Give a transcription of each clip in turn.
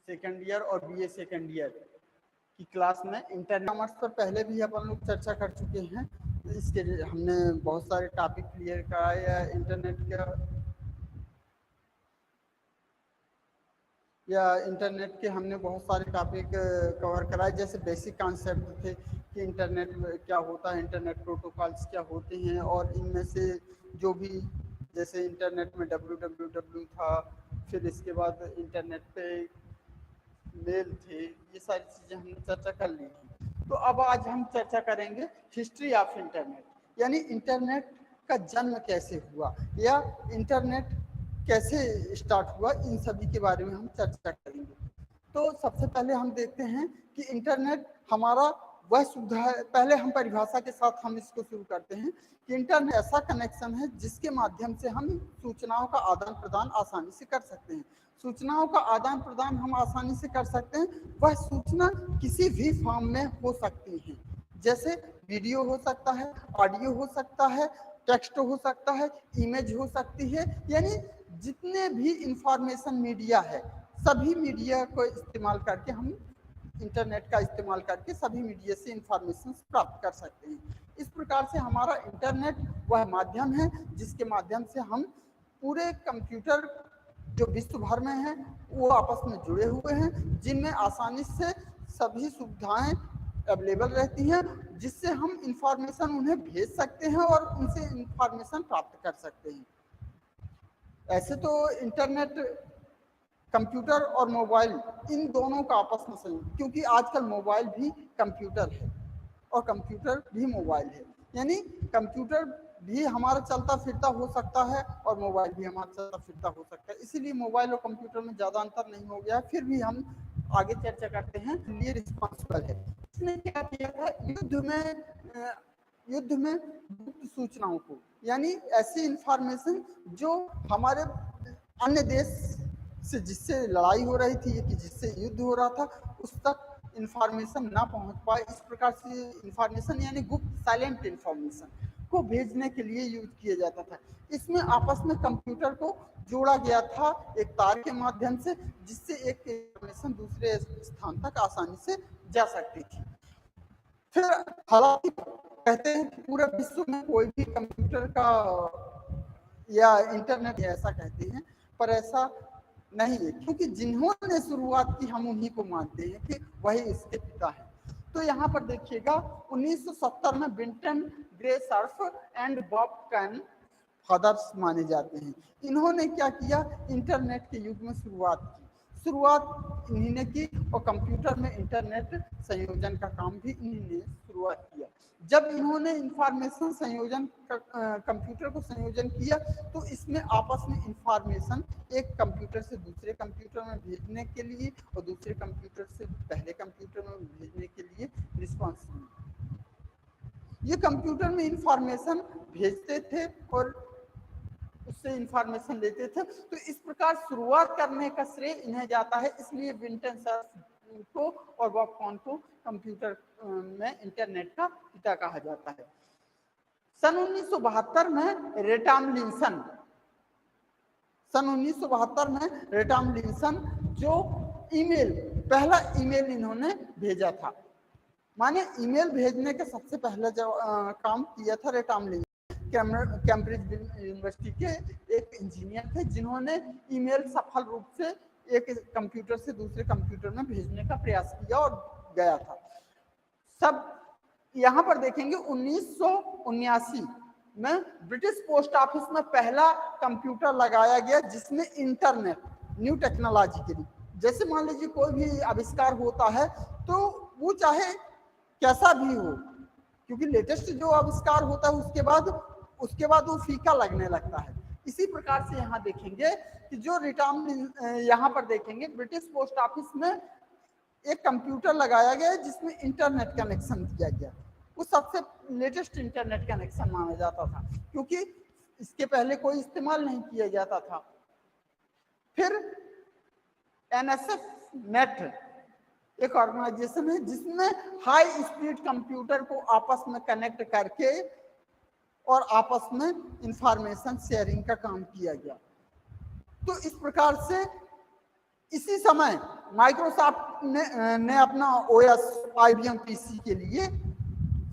Second year और BA second year की class में इंटरनेट कॉमर्स पर पहले भी अपन लोग चर्चा कर चुके हैं। इसके हमने बहुत सारे टॉपिक क्लियर कराए या इंटरनेट के हमने बहुत सारे टॉपिक कवर कराए, जैसे बेसिक कॉन्सेप्ट थे कि इंटरनेट क्या होता है, इंटरनेट प्रोटोकॉल्स क्या होते हैं, और इनमें से जो भी जैसे इंटरनेट में www था, फिर इसके बाद इंटरनेट पे मेल थे, ये सारी चीज़ें हमने चर्चा कर ली थी। तो अब आज हम चर्चा करेंगे हिस्ट्री ऑफ इंटरनेट, यानी इंटरनेट का जन्म कैसे हुआ या इंटरनेट कैसे स्टार्ट हुआ, इन सभी के बारे में हम चर्चा करेंगे। तो सबसे पहले हम देखते हैं कि इंटरनेट हमारा वह सुविधा है। पहले हम परिभाषा के साथ हम इसको शुरू करते हैं कि इंटरनेट ऐसा कनेक्शन है जिसके माध्यम से हम सूचनाओं का आदान प्रदान आसानी से कर सकते हैं। सूचनाओं का आदान प्रदान हम आसानी से कर सकते हैं। वह सूचना किसी भी फॉर्म में हो सकती है, जैसे वीडियो हो सकता है, ऑडियो हो सकता है, टेक्स्ट हो सकता है, इमेज हो सकती है, यानी जितने भी इंफॉर्मेशन मीडिया है, सभी मीडिया को इस्तेमाल करके हम इंटरनेट का इस्तेमाल करके सभी मीडिया से इंफॉर्मेशन प्राप्त कर सकते हैं। इस प्रकार से हमारा इंटरनेट वह माध्यम है जिसके माध्यम से हम पूरे कंप्यूटर जो विश्व भर में हैं वो आपस में जुड़े हुए हैं, जिनमें आसानी से सभी सुविधाएं अवेलेबल रहती हैं, जिससे हम इंफॉर्मेशन उन्हें भेज सकते हैं और उनसे इंफॉर्मेशन प्राप्त कर सकते हैं। ऐसे तो इंटरनेट कंप्यूटर और मोबाइल इन दोनों का आपस में संयोग, क्योंकि आजकल मोबाइल भी कंप्यूटर है और कंप्यूटर भी मोबाइल है, यानी कंप्यूटर भी हमारा चलता फिरता हो सकता है और मोबाइल भी हमारा चलता फिरता हो सकता है। इसीलिए मोबाइल और कंप्यूटर में ज़्यादा अंतर नहीं हो गया। फिर भी हम आगे चर्चा करते हैं। लिए रिस्पॉन्सिबल है, इसने क्या किया था, युद्ध में गुप्त सूचनाओं को, यानी ऐसी इंफॉर्मेशन जो हमारे अन्य देश से जिससे लड़ाई हो रही थी कि जिससे युद्ध हो रहा था उस तक इंफॉर्मेशन ना पहुंच पाए, इस प्रकार से इंफॉर्मेशन यानी गुप्त साइलेंट इंफॉर्मेशन को भेजने के लिए यूज किया जाता था। इसमें आपस में कंप्यूटर को जोड़ा गया था एक तार के माध्यम से, जिससे एक इंफॉर्मेशन दूसरे स्थान तक आसानी से जा सकती थी। फिर हालांकि कहते हैं कि पूरे विश्व में कोई भी कंप्यूटर का या इंटरनेट ऐसा कहते हैं, पर ऐसा नहीं है, क्योंकि जिन्होंने शुरुआत की हम उन्हीं को मानते हैं कि वही इसके पिता है। तो यहाँ पर देखिएगा 1970 में Vinton Gray Cerf and Bob Kahn fathers माने जाते हैं। इन्होंने क्या किया, इंटरनेट के युग में शुरुआत इन्हीं ने की और कंप्यूटर में इंटरनेट संयोजन का काम भी इन्हीं ने शुरुआत किया। जब इन्होंने इंफॉर्मेशन संयोजन कंप्यूटर को संयोजन किया तो इसमें आपस में इंफॉर्मेशन एक कंप्यूटर से दूसरे कंप्यूटर में भेजने के लिए और दूसरे कंप्यूटर से पहले कंप्यूटर में भेजने के लिए रिस्पॉन्स, ये कंप्यूटर में इंफॉर्मेशन भेजते थे और उससे इंफॉर्मेशन लेते थे। तो इस प्रकार शुरुआत करने का श्रेय इन्हें जाता है, इसलिए विंटन सर्फ को और बॉब कॉन को कंप्यूटर में इंटरनेट का पिता कहा जाता है। सन 1972 में रेटाम लिंसन जो ईमेल, पहला ईमेल इन्होंने भेजा था, माने ईमेल भेजने का सबसे पहला जो काम किया था रेटाम लिंसन, कैम्ब्रिज यूनिवर्सिटी के एक इंजीनियर थे जिन्होंने ईमेल सफल रूप से एक कंप्यूटर से दूसरे कंप्यूटर में भेजने का प्रयास किया और गया था। सब यहाँ पर देखेंगे 1979 में ब्रिटिश पोस्ट ऑफिस में पहला कंप्यूटर लगाया गया जिसमें इंटरनेट, न्यू टेक्नोलॉजी के लिए, जैसे मान लीजिए कोई भी आविष्कार होता है तो वो चाहे कैसा भी हो, क्योंकि लेटेस्ट जो आविष्कार होता है उसके बाद वो फीका लगने लगता है। इसी प्रकार से यहाँ देखेंगे कि जो रिटाम, यहाँ पर देखेंगे ब्रिटिश पोस्ट ऑफिस में एक कंप्यूटर लगाया गया जिसमें इंटरनेट कनेक्शन दिया गया। वो सबसे लेटेस्ट इंटरनेट कनेक्शन माना जाता था, क्योंकि इसके पहले कोई इस्तेमाल नहीं किया जाता था। फिर NSF नेट एक ऑर्गेनाइजेशन है जिसमें हाई स्पीड कंप्यूटर को आपस में कनेक्ट करके और आपस में इंफॉर्मेशन शेयरिंग का काम किया गया। तो इस प्रकार से इसी समय माइक्रोसॉफ्ट ने अपना ओएस IBM PC के लिए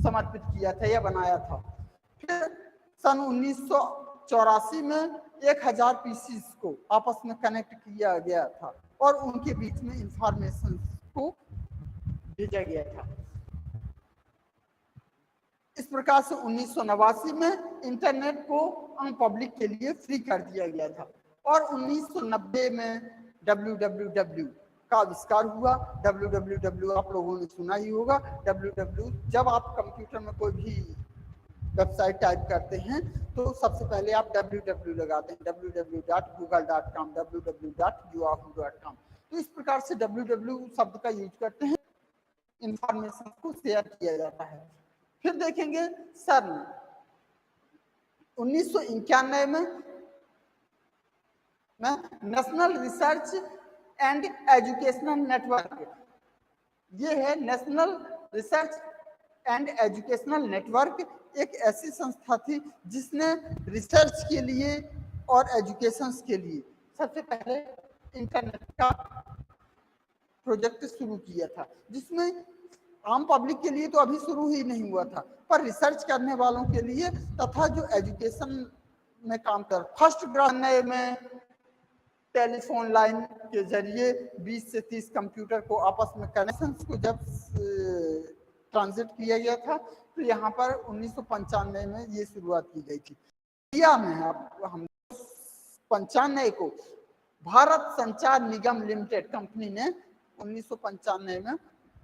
समर्पित किया था या बनाया था। फिर सन 1984 में 1000 पीसीज को आपस में कनेक्ट किया गया था और उनके बीच में इंफॉर्मेशन को भेजा गया था। इस प्रकार से 1989 में इंटरनेट को आम पब्लिक के लिए फ्री कर दिया गया था और 1990 में www का आविष्कार हुआ। www आप लोगों ने सुना ही होगा। www जब आप कंप्यूटर में कोई भी वेबसाइट टाइप करते हैं तो सबसे पहले आप www लगाते हैं, www.google.com, www.yahoo.com। तो इस प्रकार से www शब्द का यूज करते हैं, इंफॉर्मेशन को शेयर किया जाता है। फिर देखेंगे सन 1991 में national research and educational network, ये है national research and educational network, एक ऐसी संस्था थी जिसने रिसर्च के लिए और एजुकेशन के लिए सबसे पहले इंटरनेट का प्रोजेक्ट शुरू किया था, जिसमें आम पब्लिक के लिए तो अभी शुरू ही नहीं हुआ था, पर रिसर्च करने वालों के लिए तथा जो एजुकेशन में काम कर फर्स्ट ग्रांड में टेलीफोन लाइन के जरिए 20 से 30 कंप्यूटर को आपस में कनेक्शन को जब ट्रांजिट किया गया था तो यहाँ पर 1995 में ये शुरुआत की गई थी। इंडिया में हम 95 को भारत संचार निगम लिमिटेड कंपनी ने 1995 में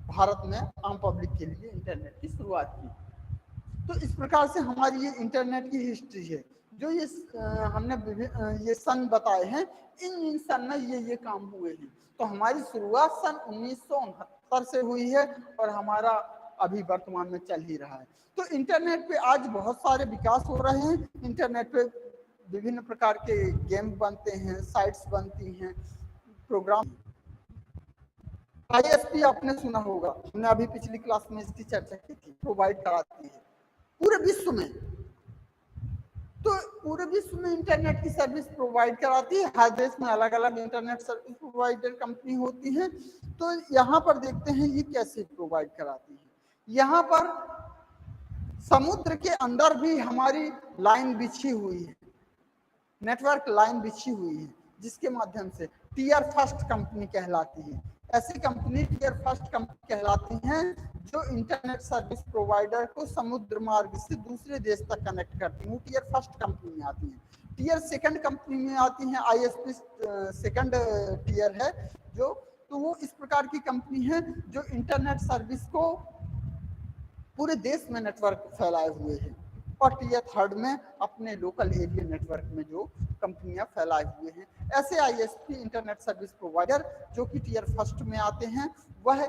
भारत में आम पब्लिक के लिए इंटरनेट की शुरुआत की। तो इस प्रकार से हमारी ये इंटरनेट की हिस्ट्री है। जो ये हमने ये सन बताए हैं, इन सन में ये काम हुए हैं। तो हमारी शुरुआत सन 1969 से हुई है और हमारा अभी वर्तमान में चल ही रहा है। तो इंटरनेट पे आज बहुत सारे विकास हो रहे हैं। इंटरनेट पे विभिन्न प्रकार के गेम बनते हैं, साइट्स बनती हैं, प्रोग्राम। ISP आपने सुना होगा, हमने अभी पिछली क्लास में इसकी चर्चा की थी, प्रोवाइड कराती है पूरे विश्व में। तो पूरे विश्व में इंटरनेट की सर्विस प्रोवाइड कराती है। हर देश में अलग अलग इंटरनेट सर्विस प्रोवाइडर कंपनी होती है। तो यहाँ पर देखते हैं ये कैसे प्रोवाइड कराती है। यहाँ पर समुद्र के अंदर भी हमारी लाइन बिछी हुई है, नेटवर्क लाइन बिछी हुई है, जिसके माध्यम से टीयर फर्स्ट कंपनी कहलाती है। ऐसी कंपनी टीयर फर्स्ट कंपनी कहलाती हैं जो इंटरनेट सर्विस प्रोवाइडर को समुद्र मार्ग से दूसरे देश तक कनेक्ट करती हैं, वो टीयर फर्स्ट कंपनी में आती हैं। टीयर सेकंड कंपनी में आती हैं, ISP सेकंड टीयर है जो, तो वो इस प्रकार की कंपनी है जो इंटरनेट सर्विस को पूरे देश में नेटवर्क फैलाए हुए हैं। और टीयर थर्ड में अपने लोकल एरिया नेटवर्क में जो कंपनियां फैलाए हुए हैं। ऐसे ISP इंटरनेट सर्विस प्रोवाइडर जो कि टीयर फर्स्ट में आते हैं, वह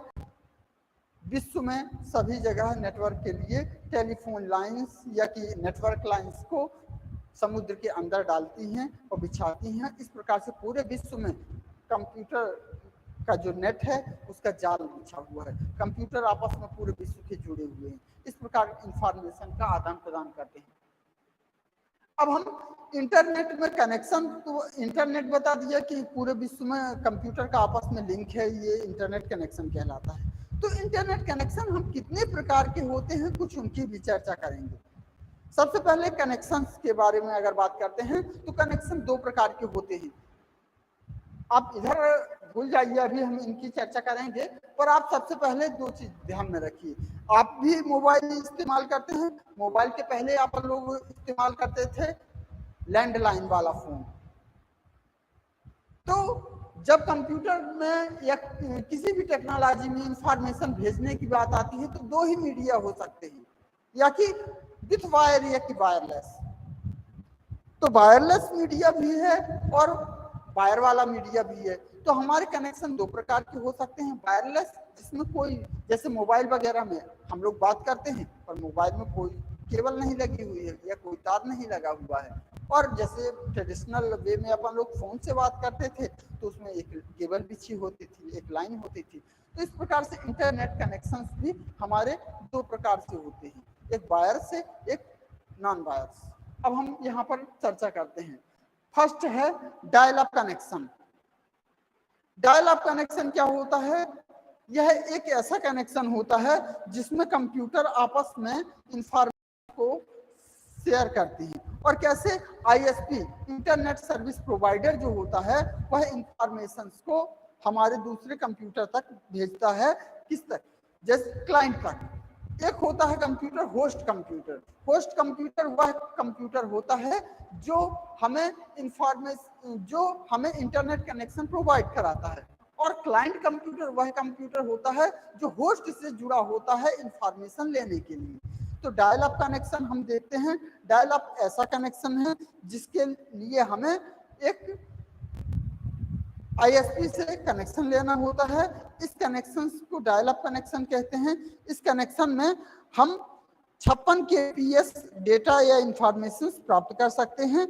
विश्व में सभी जगह नेटवर्क के लिए टेलीफोन लाइंस या कि नेटवर्क लाइंस को समुद्र के अंदर डालती हैं और बिछाती हैं। इस प्रकार से पूरे विश्व में कंप्यूटर का जो नेट है उसका जाल बिछा हुआ है। कंप्यूटर आपस में पूरे विश्व के जुड़े हुए हैं। इस प्रकार इंफॉर्मेशन का आदान प्रदान करते हैं। अब हम इंटरनेट में कनेक्शन, तो इंटरनेट बता दिया कि पूरे विश्व में कंप्यूटर का आपस में लिंक है, ये इंटरनेट कनेक्शन कहलाता है। तो इंटरनेट कनेक्शन हम कितने प्रकार के होते हैं, कुछ उनकी भी चर्चा करेंगे। सबसे पहले कनेक्शंस के बारे में अगर बात करते हैं तो कनेक्शन दो प्रकार के होते हैं। आप इधर भूल जाइए, अभी हम इनकी चर्चा करेंगे, पर आप सबसे पहले दो चीज ध्यान में रखिए। आप भी मोबाइल इस्तेमाल करते हैं, मोबाइल के पहले आप लोग इस्तेमाल करते थे लैंडलाइन वाला फोन। तो जब कंप्यूटर में या किसी भी टेक्नोलॉजी में इंफॉर्मेशन भेजने की बात आती है तो दो ही मीडिया हो सकते हैं, या कि विथ वायर या कि वायरलेस। तो वायरलेस मीडिया भी है और वायर वाला मीडिया भी है। तो हमारे कनेक्शन दो प्रकार के हो सकते हैं। वायरलेस, जिसमें कोई, जैसे मोबाइल वगैरह में हम लोग बात करते हैं पर मोबाइल में कोई केबल नहीं लगी हुई है या कोई तार नहीं लगा हुआ है, और जैसे ट्रेडिशनल वे में अपन लोग फोन से बात करते थे तो उसमें एक केबल बिछी होती थी, एक लाइन होती थी। तो इस प्रकार से इंटरनेट कनेक्शंस भी हमारे दो प्रकार से होते हैं, एक वायर से, एक नॉन वायर। अब हम यहाँ पर चर्चा करते हैं। फर्स्ट है dial up connection. Dial up connection क्या होता है? यह एक ऐसा कनेक्शन होता है जिसमें कंप्यूटर आपस में इंफॉर्मेशन को शेयर करती हैं। और कैसे? आईएसपी इंटरनेट सर्विस प्रोवाइडर जो होता है वह इंफॉर्मेशन को हमारे दूसरे कंप्यूटर तक भेजता है। किस तक? जैसे क्लाइंट तक। एक होता है computer host computer. Host computer वह कंप्यूटर होता है जो हमें इंटरनेट कनेक्शन प्रोवाइड कराता है। और क्लाइंट कंप्यूटर वह कंप्यूटर होता है जो होस्ट से जुड़ा होता है इंफॉर्मेशन लेने के लिए। तो डायल अप कनेक्शन हम देखते हैं। डायल अप ऐसा कनेक्शन है जिसके लिए हमें एक आईएसपी से कनेक्शन लेना होता है। इस कनेक्शन को डायल अप कनेक्शन कहते हैं। इस कनेक्शन में हम 56 kbps डेटा या इंफॉर्मेशन प्राप्त कर सकते हैं,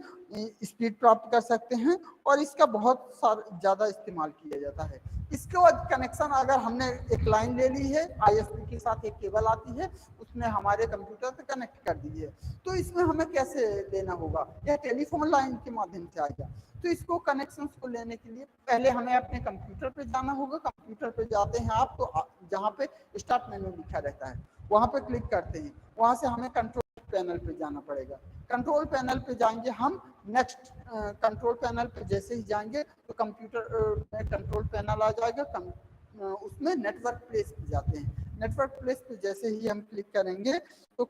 स्पीड प्राप्त कर सकते हैं और इसका बहुत ज्यादा इस्तेमाल किया जाता है। इसके बाद कनेक्शन अगर हमने एक लाइन ले ली है, आईएसपी के साथ एक केबल आती है, उसने हमारे कंप्यूटर से कनेक्ट कर दी है, तो इसमें हमें कैसे लेना होगा? यह टेलीफोन लाइन के माध्यम से आएगा। तो इसको कनेक्शन को लेने के लिए पहले हमें अपने कंप्यूटर पे जाना होगा। कंप्यूटर पे जाते हैं आप तो जहाँ पे स्टार्ट मेन्यू लिखा रहता है वहाँ पे क्लिक करते हैं। वहाँ से हमें कंट्रोल पैनल पे जाना पड़ेगा। कंट्रोल पैनल पे जाएंगे हम। नेक्स्ट कंट्रोल पैनल पे जैसे ही जाएंगे तो कंप्यूटर में कंट्रोल पैनल आ जाएगा। उसमें नेटवर्क प्लेस पे जाते हैं। नेटवर्क प्लेस पे जैसे ही हम क्लिक करेंगे तो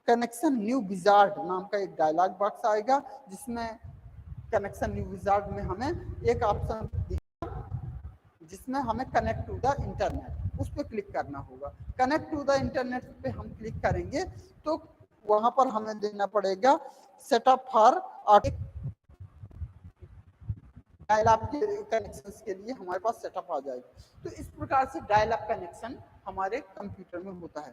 कनेक्शन न्यू विजार्ड नाम का एक डायलॉग बॉक्स आएगा, जिसमें कनेक्शन न्यू विजार्ड में हमें एक ऑप्शन जिसमें हमें कनेक्ट टू द इंटरनेट, उस पर क्लिक करना होगा। कनेक्ट टू द इंटरनेट पे हम क्लिक करेंगे तो वहां पर हमें देना पड़ेगा सेटअप फॉर डायल अप के कनेक्शंस के लिए हमारे पास सेटअप आ जाएगा। तो इस प्रकार से डायल अप कनेक्शन हमारे कंप्यूटर में होता है।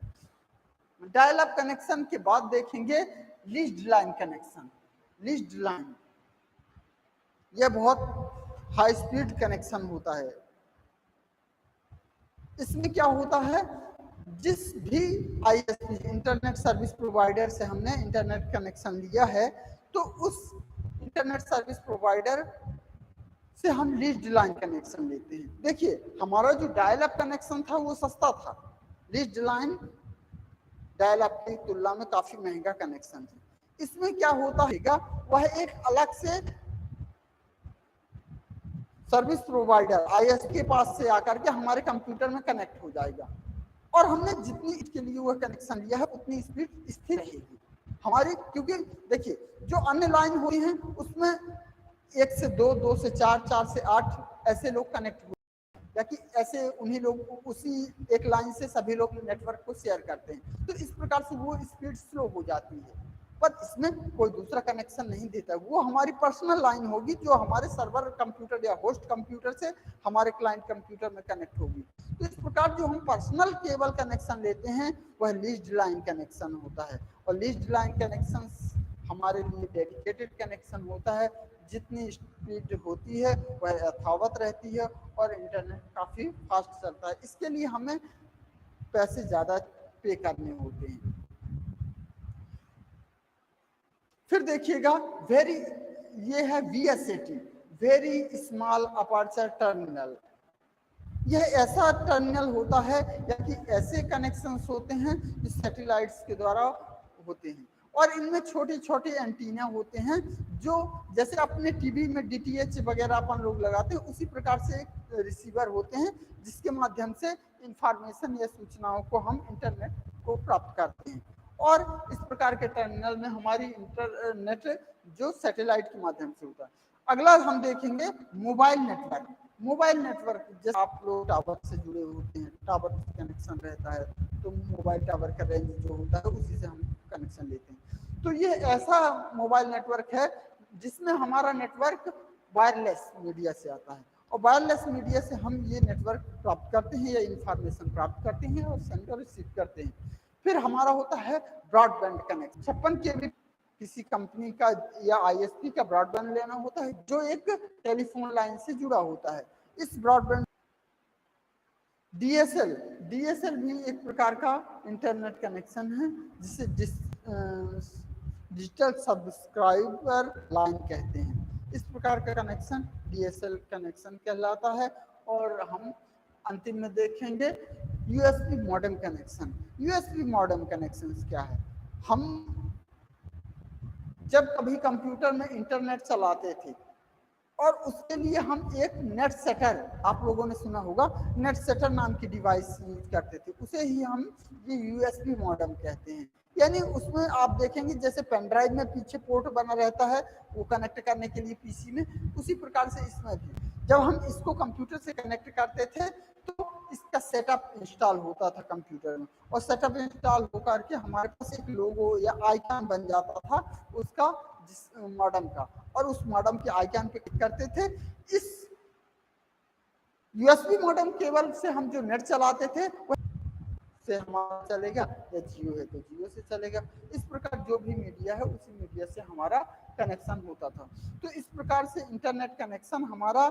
डायल अप कनेक्शन के बाद देखेंगे leased line connection. Leased line यह बहुत हाई स्पीड कनेक्शन होता है। इसमें क्या होता है? जिस भी आईएसपी इंटरनेट सर्विस प्रोवाइडर से हमने इंटरनेट कनेक्शन लिया है तो उस इंटरनेट सर्विस प्रोवाइडर से हम लीज्ड लाइन कनेक्शन लेते हैं। देखिए हमारा जो डायल अप कनेक्शन था वो सस्ता था। लीज्ड लाइन डायल अप की तुलना में काफी महंगा कनेक्शन है। इसमें क्या होता है? वह एक अलग से सर्विस प्रोवाइडर आईएसपी के पास से आकर के हमारे कंप्यूटर में कनेक्ट हो जाएगा और हमने जितनी इसके लिए वह कनेक्शन लिया है उतनी स्पीड स्थिर रहेगी हमारी। क्योंकि देखिए जो अन्य लाइन हुई हैं उसमें 1 से 2, 2 से 4, 4 से 8 ऐसे लोग कनेक्ट हुए, या कि ऐसे उन्हीं लोग उसी एक लाइन से सभी लोग नेटवर्क को शेयर करते हैं। तो इस प्रकार से वो स्पीड स्लो हो जाती है। पर इसमें कोई दूसरा कनेक्शन नहीं देता, वो हमारी पर्सनल लाइन होगी जो हमारे सर्वर कंप्यूटर या होस्ट कंप्यूटर से हमारे क्लाइंट कंप्यूटर में कनेक्ट होगी। तो इस प्रकार जो हम पर्सनल केबल कनेक्शन लेते हैं वह लीज्ड लाइन कनेक्शन होता है। और लीज्ड लाइन कनेक्शन हमारे लिए डेडिकेटेड कनेक्शन होता है। जितनी स्पीड होती है वह यथावत रहती है और इंटरनेट काफ़ी फास्ट चलता है। इसके लिए हमें पैसे ज़्यादा पे करने होते हैं। फिर देखिएगा ये है VSAT, very small aperture terminal. यह ऐसा टर्मिनल होता है या कि ऐसे कनेक्शंस होते हैं जो सैटेलाइट्स के द्वारा होते हैं और इनमें छोटे छोटे एंटीना होते हैं जो जैसे अपने टीवी में DTH वगैरह अपन लोग लगाते हैं उसी प्रकार से एक रिसीवर होते हैं जिसके माध्यम से इंफॉर्मेशन या सूचनाओं को हम इंटरनेट को प्राप्त करते हैं। और इस प्रकार के टर्मिनल में हमारी इंटरनेट जो सैटेलाइट के माध्यम से होता है। अगला हम देखेंगे मोबाइल नेटवर्क। मोबाइल नेटवर्क जैसे आप लोग टावर से जुड़े होते हैं, टावर से कनेक्शन रहता है तो मोबाइल टावर का रेंज जो होता है उसी से हम कनेक्शन लेते हैं। तो ये ऐसा मोबाइल नेटवर्क है जिसमें हमारा नेटवर्क वायरलेस मीडिया से आता है और वायरलेस मीडिया से हम ये नेटवर्क प्राप्त करते हैं या इंफॉर्मेशन प्राप्त करते हैं और सेंड और रिसीव करते हैं। फिर हमारा होता है ब्रॉडबैंड कनेक्शन। 56 kb किसी कंपनी का या आईएसपी का ब्रॉडबैंड लेना होता है जो एक टेलीफोन लाइन से जुड़ा होता है। इस ब्रॉडबैंड डीएसएल भी एक प्रकार का इंटरनेट कनेक्शन है जिसे डिजिटल सब्सक्राइबर लाइन कहते हैं। इस प्रकार का कनेक्शन डीएसएल कनेक्शन कहलाता है और हम अंतिम में देखेंगे USB modem connection. USB modem connection क्या है? हम जब कभी कंप्यूटर में इंटरनेट चलाते थे और उसके लिए हम एक नेट सेटर, आप लोगों ने सुना होगा, नेट सेटर नाम की डिवाइस यूज करते थे, उसे ही हम ये यूएसबी मॉडेम कहते हैं। यानी उसमें आप देखेंगे जैसे पेन ड्राइव में पीछे पोर्ट बना रहता है वो कनेक्ट करने के लिए पीसी में, उसी प्रकार से इसमें भी जब हम इसको कंप्यूटर से कनेक्ट करते थे तो इसका सेटअप इंस्टॉल होता था कंप्यूटर में, और सेटअप इंस्टॉल होकर के हमारे पास एक लोगो या आइकन बन जाता था उसका, जिस मॉडेम का, और उस मॉडेम के आइकन पे क्लिक करते थे। इस यूएसबी मॉडेम केबल से हम जो नेट चलाते थे वो से हमारा चलेगा, या जियो है तो जियो से चलेगा। इस प्रकार जो भी मीडिया है उसी मीडिया से हमारा कनेक्शन होता था। तो इस प्रकार से इंटरनेट कनेक्शन हमारा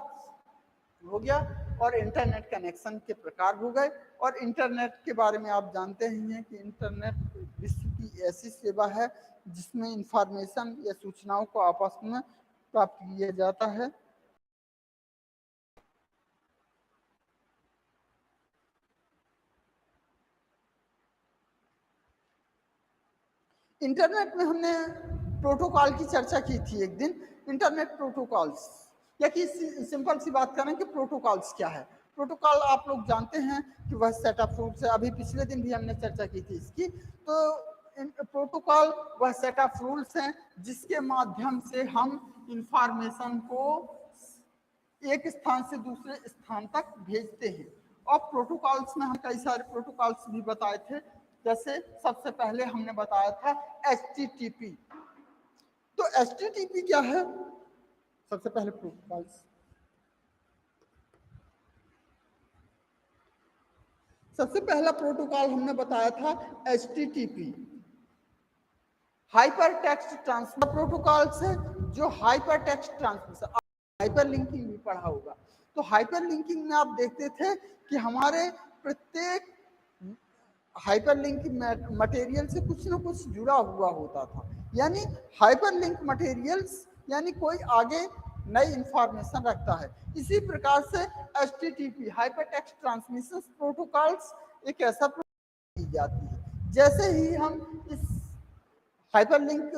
हो गया, और इंटरनेट कनेक्शन के प्रकार हो गए। और इंटरनेट के बारे में आप जानते ही हैं कि इंटरनेट विश्व की ऐसी सेवा है जिसमें इंफॉर्मेशन या सूचनाओं को आपस में प्राप्त किया जाता है। इंटरनेट में हमने प्रोटोकॉल की चर्चा की थी एक दिन। इंटरनेट प्रोटोकॉल्स, या कि सिंपल सी बात करें कि प्रोटोकॉल्स क्या है। प्रोटोकॉल आप लोग जानते हैं कि वह सेटअप रूल्स है, अभी पिछले दिन भी हमने चर्चा की थी इसकी। तो प्रोटोकॉल वह सेटअप रूल्स हैं जिसके माध्यम से हम इंफॉर्मेशन को एक स्थान से दूसरे स्थान तक भेजते हैं। और प्रोटोकॉल्स में हम कई सारे प्रोटोकॉल्स भी बताए थे, जैसे सबसे पहले हमने बताया था HTTP। तो HTTP क्या है? सबसे पहले प्रोटोकॉल्स, सबसे पहला प्रोटोकॉल हमने बताया था HTTP, hyper text transfer protocol से, जो hyper text transmission, hyper linking भी पढ़ा होगा। तो हाइपर लिंकिंग में आप देखते थे कि हमारे प्रत्येक हाइपर लिंक मटेरियल से कुछ ना कुछ जुड़ा हुआ होता था। यानी हाइपर लिंक मटेरियल्स यानी कोई आगे नई इंफॉर्मेशन रखता है। इसी प्रकार से HTTP hyper text transmission protocols एक ऐसा की जाती है। जैसे ही हम इस हाइपर लिंक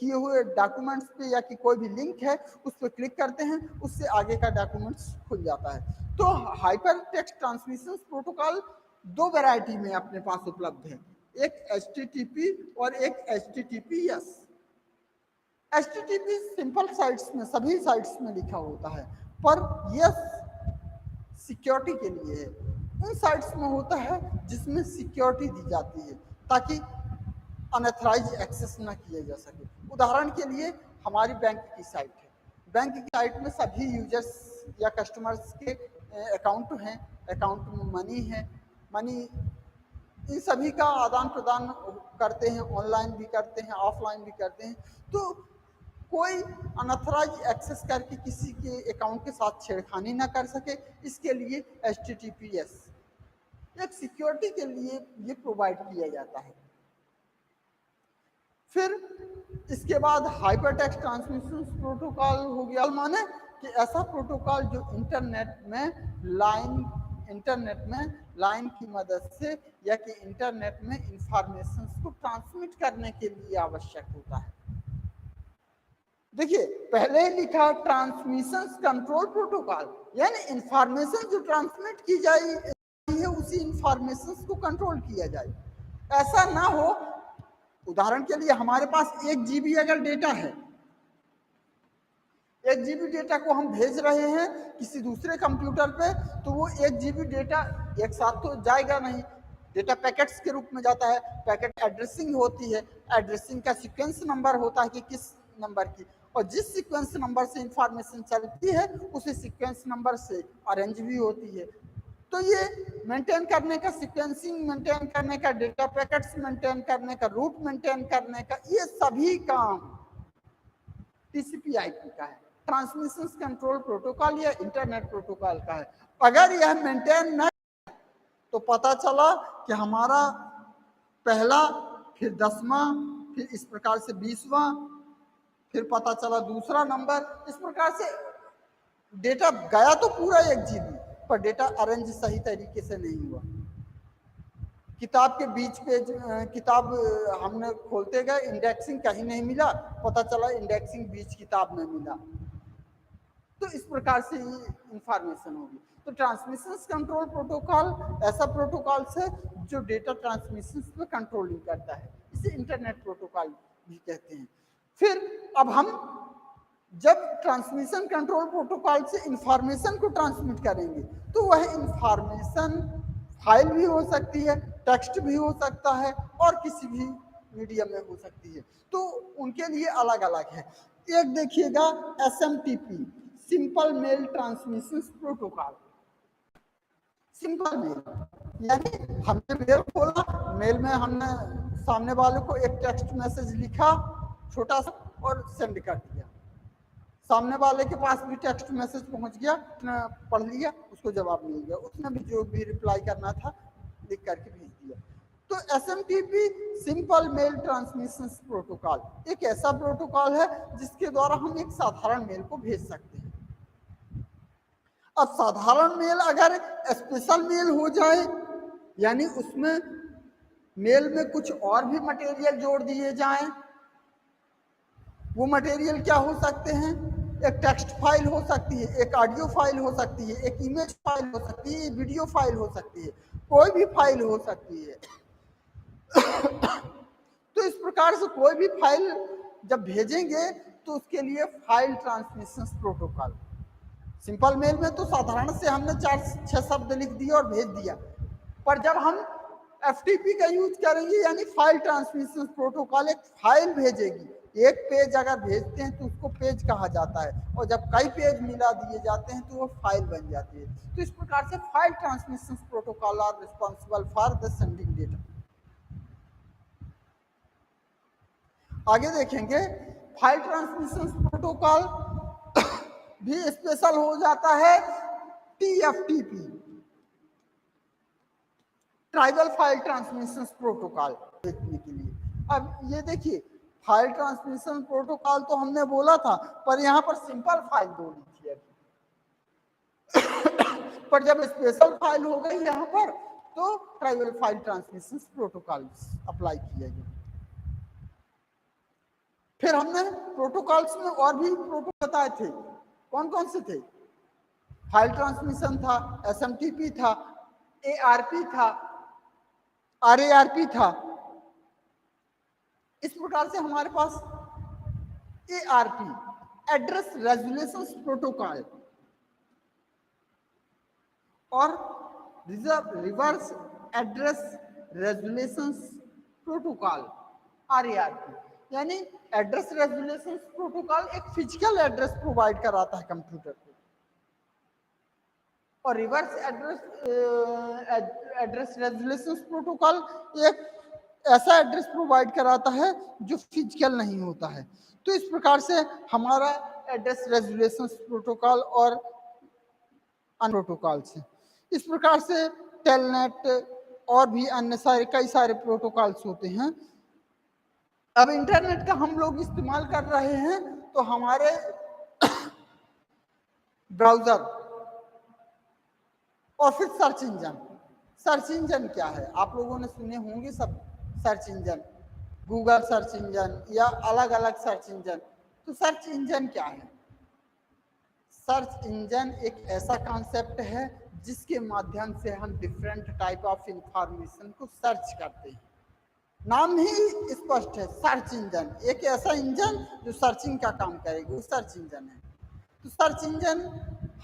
किए हुए डॉक्यूमेंट्स पे या कि कोई भी लिंक है उस पर क्लिक करते हैं, उससे आगे का डॉक्यूमेंट्स खुल जाता है। तो हाइपर टेक्स्ट ट्रांसमिशन प्रोटोकॉल दो वैरायटी में अपने पास उपलब्ध है, एक HTTP और एक HTTPS। HTTP सिंपल साइट्स में, सभी साइट्स में लिखा होता है, पर यस सिक्योरिटी के लिए है। उन साइट्स में होता है जिसमें सिक्योरिटी दी जाती है ताकि अनऑथराइज एक्सेस ना किया जा सके। उदाहरण के लिए हमारी बैंक की साइट है, बैंक की साइट में सभी यूजर्स या कस्टमर्स के अकाउंट हैं, अकाउंट में मनी है, मनी इन सभी का आदान प्रदान करते हैं, ऑनलाइन भी करते हैं, ऑफलाइन भी करते हैं। तो कोई अनऑथराइज एक्सेस करके किसी के अकाउंट के साथ छेड़खानी ना कर सके, इसके लिए HTTPS एक सिक्योरिटी के लिए ये प्रोवाइड किया जाता है। फिर इसके बाद हाइपर टेक्स्ट ट्रांसमिशन प्रोटोकॉल हो गया, माने कि ऐसा प्रोटोकॉल जो इंटरनेट में लाइन की मदद से या कि इंटरनेट में इंफॉर्मेशन को ट्रांसमिट करने के लिए आवश्यक होता है। देखिए पहले लिखा ट्रांसमिशन कंट्रोल प्रोटोकॉल, यानी इंफॉर्मेशन जो ट्रांसमिट की जाए है उसी इंफॉर्मेशन को कंट्रोल किया जाए। ऐसा ना हो, उदाहरण के लिए हमारे पास 1 GB अगर डेटा है, 1 GB डेटा को हम भेज रहे हैं किसी दूसरे कंप्यूटर पे, तो वो 1 GB डेटा एक साथ तो जाएगा नहीं, डेटा पैकेट्स के रूप में जाता है। पैकेट एड्रेसिंग होती है, एड्रेसिंग का सीक्वेंस नंबर होता है कि किस नंबर की, और जिस सीक्वेंस नंबर से इंफॉर्मेशन चलती है उसी सीक्वेंस नंबर से अरेंज भी होती है। तो ये मेंटेन करने का, सीक्वेंसिंग मेंटेन करने का, डेटा पैकेट्स मेंटेन करने का, रूट मेंटेन करने का, ये सभी काम TCP/IP का है, ट्रांसमिशन कंट्रोल प्रोटोकॉल या इंटरनेट प्रोटोकॉल का है। अगर यह मेंटेन न तो पता चला कि हमारा पहला, फिर 10वां, फिर इस प्रकार से 20वां, फिर पता चला दूसरा नंबर, इस प्रकार से डेटा गया तो पूरा 1 GB, पर डेटा अरेंज सही तरीके से नहीं हुआ। किताब के बीच पेज किताब हमने खोलते गए, इंडेक्सिंग कहीं नहीं मिला, पता चला इंडेक्सिंग बीच किताब में मिला। तो इस प्रकार से ये इंफॉर्मेशन होगी। तो ट्रांसमिशन कंट्रोल प्रोटोकॉल ऐसा प्रोटोकॉल है जो डेटा ट्रांसमिशन पे कंट्रोलिंग करता है, इसे इंटरनेट प्रोटोकॉल भी कहते हैं। फिर अब हम जब ट्रांसमिशन कंट्रोल प्रोटोकॉल से इंफॉर्मेशन को ट्रांसमिट करेंगे तो वह इंफॉर्मेशन फाइल भी हो सकती है, टेक्स्ट भी हो सकता है और किसी भी मीडियम में हो सकती है, तो उनके लिए अलग अलग है। एक देखिएगा SMTP, simple mail transmission protocol. Simple mail यानी हमने मेल खोला, मेल में हमने सामने वाले को एक टेक्स्ट मैसेज लिखा छोटा सा और सेंड कर दिया, सामने वाले के पास भी टेक्स्ट मैसेज पहुंच गया, उसने पढ़ लिया, उसको जवाब मिल गया, उसने भी जो भी रिप्लाई करना था लिख करके भेज दिया। तो SMTP simple mail transmission protocol एक ऐसा प्रोटोकॉल है जिसके द्वारा हम एक साधारण मेल को भेज सकते हैं। अब साधारण मेल अगर स्पेशल मेल हो जाए, यानी उसमें मेल में कुछ और भी मटेरियल जोड़ दिए जाएं, वो मटेरियल क्या हो सकते हैं? एक टेक्स्ट फाइल हो सकती है, एक ऑडियो फाइल हो सकती है, एक इमेज फाइल हो सकती है, वीडियो फाइल हो सकती है, कोई भी फाइल हो सकती है। तो इस प्रकार से कोई भी फाइल जब भेजेंगे तो उसके लिए file transmission protocol. Simple mail में तो साधारण से हमने 4-6 शब्द लिख दिए और भेज दिया, पर जब हम FTP का यूज करेंगे यानी फाइल ट्रांसमिशन प्रोटोकॉल, एक फाइल भेजेगी। एक पेज अगर भेजते हैं तो उसको पेज कहा जाता है, और जब कई पेज मिला दिए जाते हैं तो वो फाइल बन जाती है। तो इस प्रकार से file transmission protocol are responsible for the sending data. आगे देखेंगे फाइल ट्रांसमिशन प्रोटोकॉल भी स्पेशल हो जाता है TFTP, trivial file transmission protocol देखने के लिए। अब ये देखिए फाइल ट्रांसमिशन प्रोटोकॉल तो हमने बोला था, पर यहाँ पर सिंपल फाइल बोली थी अभी। पर जब स्पेशल फाइल हो गई यहाँ पर तो tribal file transmission protocol apply किया गया। फिर हमने प्रोटोकॉल्स में और भी प्रोटोकॉल बताए थे, कौन कौन से थे? फाइल ट्रांसमिशन था, SMTP था, ARP था, RARP था। इस प्रकार से हमारे पास ARP एड्रेस रेजोल्यूशन प्रोटोकॉल और reverse address resolution protocol RARP, यानी एड्रेस रेजोल्यूशन प्रोटोकॉल एक फिजिकल एड्रेस प्रोवाइड कराता है कंप्यूटर को, और रिवर्स एड्रेस रेजोल्यूशन प्रोटोकॉल एक ऐसा एड्रेस प्रोवाइड कराता है जो फिजिकल नहीं होता है। तो इस प्रकार से हमारा एड्रेस रेजोल्यूशन प्रोटोकॉल और अन्य प्रोटोकॉल्स हैं। इस प्रकार से टेलनेट और भी अन्य सारे कई सारे प्रोटोकॉल्स होते हैं। अब इंटरनेट का हम लोग इस्तेमाल कर रहे हैं तो हमारे ब्राउजर और फिर सर्च इंजन। सर्च इंजन क्या है? आप लोगों ने सुने होंगे सब search engine, Google search engine या अलग अलग सर्च इंजन। तो सर्च इंजन क्या है? सर्च इंजन एक ऐसा कॉन्सेप्ट है जिसके माध्यम से हम डिफरेंट टाइप ऑफ इंफॉर्मेशन को सर्च करते हैं। नाम ही स्पष्ट है, सर्च इंजन, एक ऐसा इंजन जो सर्चिंग का काम करेगा, वो सर्च इंजन है। तो सर्च इंजन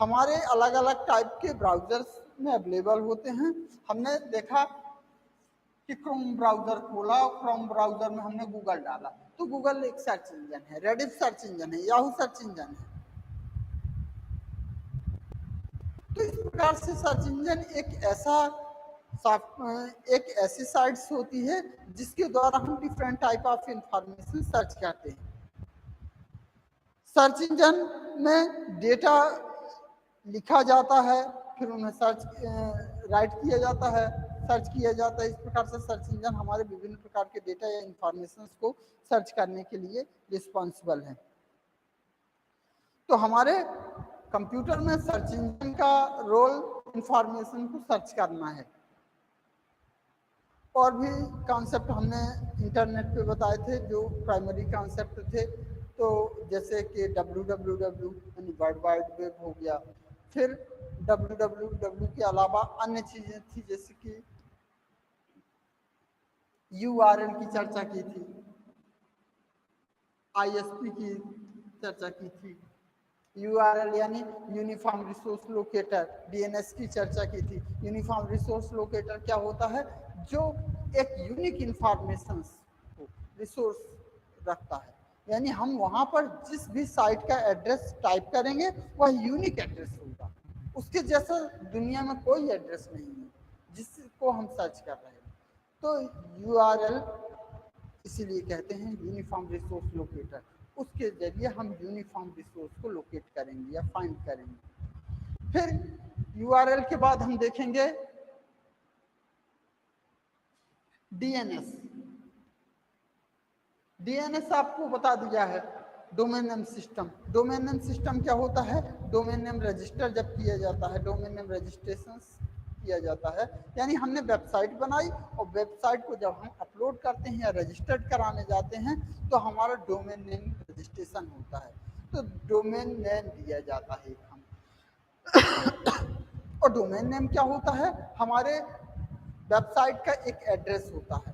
हमारे अलग अलग टाइप के ब्राउजर्स में अवेलेबल होते हैं। हमने देखा कि क्रोम ब्राउजर खोला, क्रोम ब्राउजर में हमने गूगल डाला तो गूगल एक सर्च इंजन है, रेडिफ सर्च इंजन है, याहू सर्च इंजन है। तो इस प्रकार से सर्च इंजन एक ऐसी साइट्स होती है जिसके द्वारा हम different type of information search करते हैं। सर्च इंजन में डेटा लिखा जाता है, फिर उन्हें राइट किया जाता है, सर्च किया जाता है। इस प्रकार से सर्च इंजन हमारे विभिन्न प्रकार के डेटा या इंफॉर्मेशन को सर्च करने के लिए रिस्पॉन्सिबल है। तो हमारे कंप्यूटर में सर्च इंजन का रोल इंफॉर्मेशन को सर्च करना है। और भी कॉन्सेप्ट हमने इंटरनेट पे बताए थे जो प्राइमरी कॉन्सेप्ट थे, तो जैसे कि www यानी वर्ल्ड वाइड वेब हो गया। फिर www के अलावा अन्य चीज़ें थी, जैसे कि URL की चर्चा की थी, ISP की चर्चा की थी, URL यानी यूनिफॉर्म रिसोर्स लोकेटर, DNS की चर्चा की थी। यूनिफॉर्म रिसोर्स लोकेटर क्या होता है? जो एक यूनिक इंफॉर्मेशन को रिसोर्स रखता है, यानी हम वहां पर जिस भी साइट का एड्रेस टाइप करेंगे वह यूनिक एड्रेस होगा, उसके जैसा दुनिया में कोई एड्रेस नहीं है जिसको हम सर्च कर रहे हैं। तो URL इसीलिए कहते हैं यूनिफॉर्म रिसोर्स लोकेटर। उसके जरिए हम यूनिफॉर्म रिसोर्स को लोकेट करेंगे या फाइंड करेंगे। फिर URL के बाद हम देखेंगे DNS। DNS आपको बता दिया है, domain name system. Domain name system क्या होता है? डोमेन नेम रजिस्टर जब किया जाता है, डोमेन नेम रजिस्ट्रेशन किया जाता है, यानी हमने वेबसाइट बनाई और वेबसाइट को जब हम अपलोड करते हैं या रजिस्टर्ड कराने जाते हैं तो हमारा डोमेन नेम रजिस्ट्रेशन होता है, तो डोमेन नेम दिया जाता है हम। और डोमेन नेम क्या होता है? हमारे वेबसाइट का एक एड्रेस होता है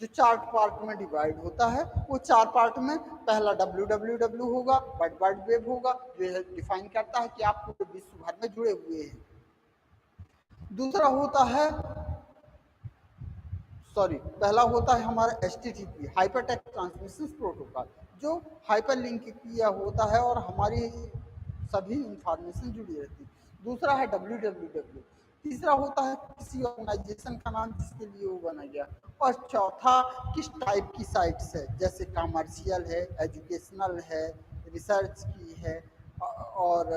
जो 4 पार्ट में डिवाइड होता है। वो 4 पार्ट में पहला www होगा, वर्ल्ड वाइड वेब होगा, जो है डिफाइन करता है कि आप पूरे विश्व भर में जुड़े हुए हैं। दूसरा होता है पहला होता है हमारा HTTP, हाइपरटेक्स्ट ट्रांसमिशन प्रोटोकॉल, जो हाइपर लिंक किया होता है और हमारी सभी इंफॉर्मेशन जुड़ी रहती है। दूसरा है www। तीसरा होता है किसी ऑर्गेनाइजेशन का नाम जिसके लिए वो बना गया। और चौथा किस टाइप की साइट्स है, जैसे कमर्शियल है, एजुकेशनल है, रिसर्च की है और